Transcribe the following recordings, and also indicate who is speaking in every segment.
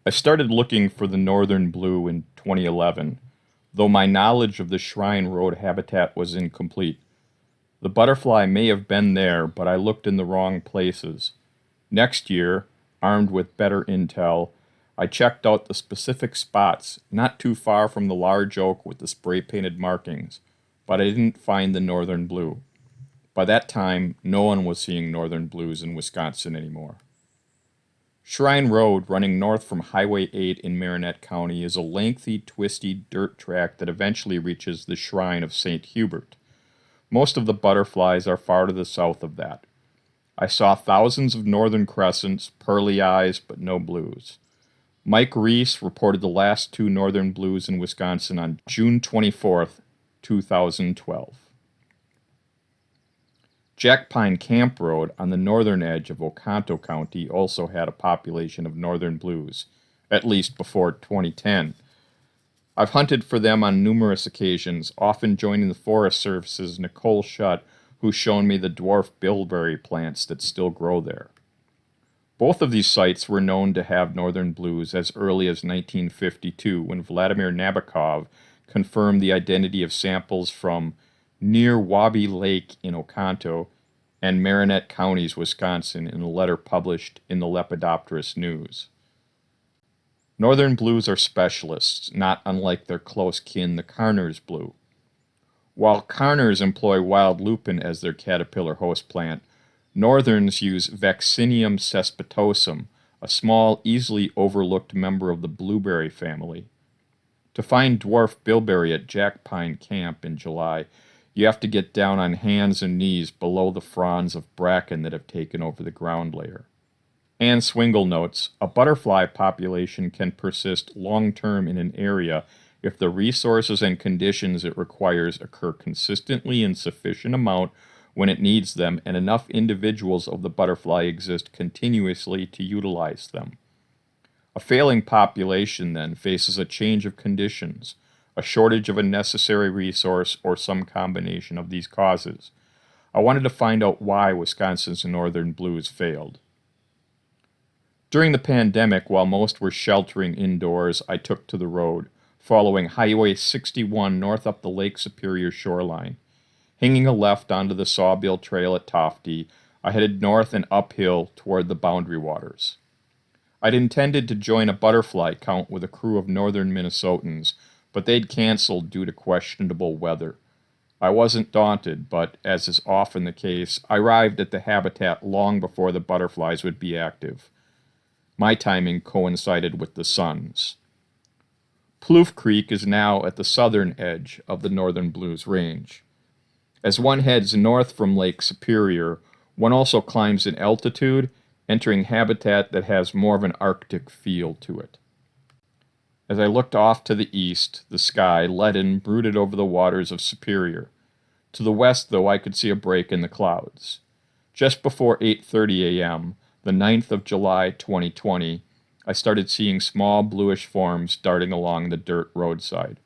Speaker 1: I started looking for the northern blue in 2011, though my knowledge of the Shrine Road habitat was incomplete. The butterfly may have been there, but I looked in the wrong places. Next year, armed with better intel, I checked out the specific spots not too far from the large oak with the spray painted markings, but I didn't find the northern blue. By that time, no one was seeing northern blues in Wisconsin anymore. Shrine Road, running north from Highway 8 in Marinette County, is a lengthy, twisty dirt track that eventually reaches the shrine of St. Hubert. Most of the butterflies are far to the south of that. I saw thousands of northern crescents, pearly eyes, but no blues. Mike Reese reported the last two northern blues in Wisconsin on June 24th, 2012. Jack Pine Camp Road on the northern edge of Oconto County also had a population of northern blues, at least before 2010. I've hunted for them on numerous occasions, often joining the Forest Service's Nicole Shutt, who's shown me the dwarf bilberry plants that still grow there. Both of these sites were known to have northern blues as early as 1952, when Vladimir Nabokov confirmed the identity of samples from near Wabi Lake in Oconto and Marinette Counties, Wisconsin, in a letter published in the Lepidopterist News. Northern blues are specialists, not unlike their close kin, the Carner's blue. While Carners employ wild lupin as their caterpillar host plant, northerns use Vaccinium cespitosum, a small, easily overlooked member of the blueberry family. To find dwarf bilberry at Jack Pine Camp in July, you have to get down on hands and knees below the fronds of bracken that have taken over the ground layer. Anne Swingle notes, a butterfly population can persist long-term in an area if the resources and conditions it requires occur consistently in sufficient amount when it needs them and enough individuals of the butterfly exist continuously to utilize them. A failing population, then, faces a change of conditions, a shortage of a necessary resource, or some combination of these causes. I wanted to find out why Wisconsin's northern blues failed. During the pandemic, while most were sheltering indoors, I took to the road, following Highway 61 north up the Lake Superior shoreline. Hanging a left onto the Sawbill Trail at Tofty, I headed north and uphill toward the Boundary Waters. I'd intended to join a butterfly count with a crew of northern Minnesotans, but they'd canceled due to questionable weather. I wasn't daunted, but, as is often the case, I arrived at the habitat long before the butterflies would be active. My timing coincided with the sun's. Plouffe Creek is now at the southern edge of the northern blues range. As one heads north from Lake Superior, one also climbs in altitude, entering habitat that has more of an Arctic feel to it. As I looked off to the east, the sky, leaden, brooded over the waters of Superior. To the west, though, I could see a break in the clouds. Just before 8:30 a.m., the 9th of July, 2020, I started seeing small bluish forms darting along the dirt roadside.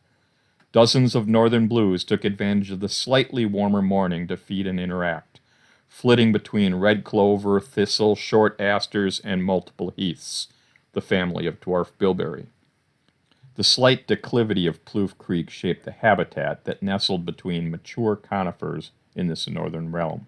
Speaker 1: Dozens of northern blues took advantage of the slightly warmer morning to feed and interact, flitting between red clover, thistle, short asters, and multiple heaths, the family of dwarf bilberry. The slight declivity of Plouffe Creek shaped the habitat that nestled between mature conifers in this northern realm.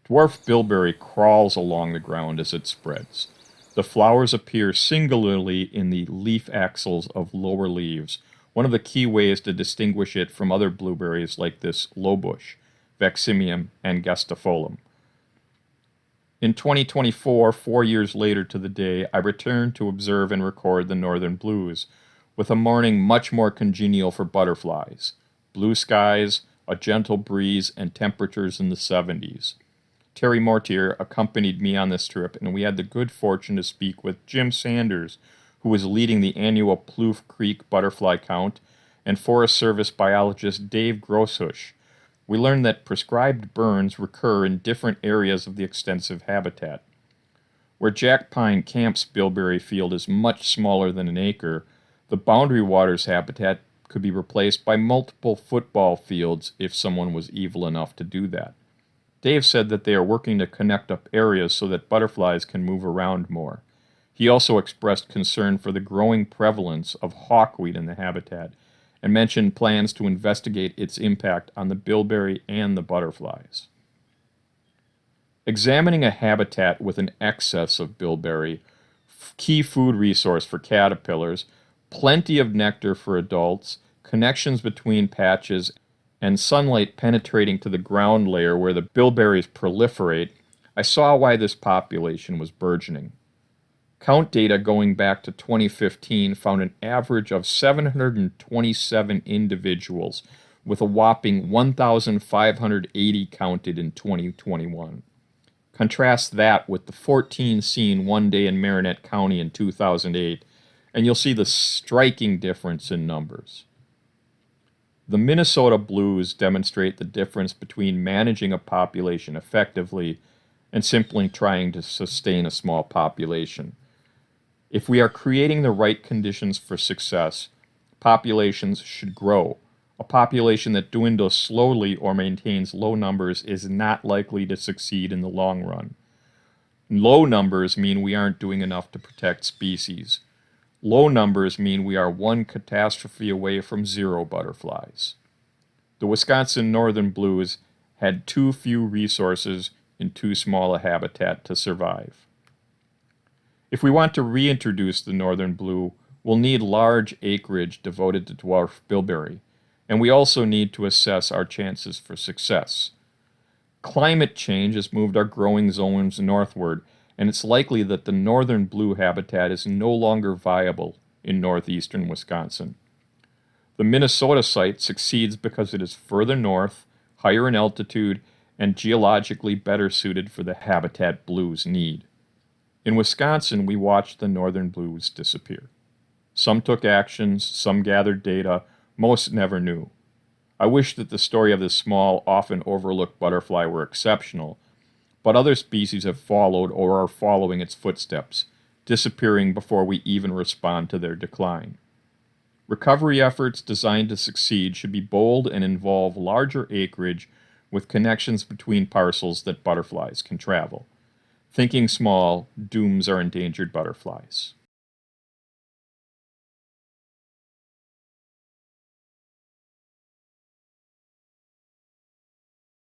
Speaker 1: Dwarf bilberry crawls along the ground as it spreads. The flowers appear singularly in the leaf axils of lower leaves, one of the key ways to distinguish it from other blueberries like this lowbush, Vaccinium angustifolum. In 2024, 4 years later to the day, I returned to observe and record the northern blues, with a morning much more congenial for butterflies. Blue skies, a gentle breeze, and temperatures in the 70s. Terry Mortier accompanied me on this trip, and we had the good fortune to speak with Jim Sanders, who was leading the annual Plouffe Creek butterfly count, and Forest Service biologist Dave Grosshush. We learned that prescribed burns recur in different areas of the extensive habitat. Where Jack Pine Camp's bilberry field is much smaller than an acre, the Boundary Waters habitat could be replaced by multiple football fields if someone was evil enough to do that. Dave said that they are working to connect up areas so that butterflies can move around more. He also expressed concern for the growing prevalence of hawkweed in the habitat and mentioned plans to investigate its impact on the bilberry and the butterflies. Examining a habitat with an excess of bilberry, key food resource for caterpillars, plenty of nectar for adults, connections between patches, and sunlight penetrating to the ground layer where the bilberries proliferate, I saw why this population was burgeoning. Count data going back to 2015 found an average of 727 individuals, with a whopping 1,580 counted in 2021. Contrast that with the 14 seen one day in Marinette County in 2008, and you'll see the striking difference in numbers. The Minnesota Blues demonstrate the difference between managing a population effectively and simply trying to sustain a small population. If we are creating the right conditions for success, populations should grow. A population that dwindles slowly or maintains low numbers is not likely to succeed in the long run. Low numbers mean we aren't doing enough to protect species. Low numbers mean we are one catastrophe away from zero butterflies. The Wisconsin northern blues had too few resources in too small a habitat to survive. If we want to reintroduce the northern blue, we'll need large acreage devoted to dwarf bilberry, and we also need to assess our chances for success. Climate change has moved our growing zones northward, and it's likely that the northern blue habitat is no longer viable in northeastern Wisconsin. The Minnesota site succeeds because it is further north, higher in altitude, and geologically better suited for the habitat blues need. In Wisconsin, we watched the northern blues disappear. Some took actions, some gathered data, most never knew. I wish that the story of this small, often overlooked butterfly were exceptional, but other species have followed or are following its footsteps, disappearing before we even respond to their decline. Recovery efforts designed to succeed should be bold and involve larger acreage with connections between parcels that butterflies can travel. Thinking small dooms our endangered butterflies.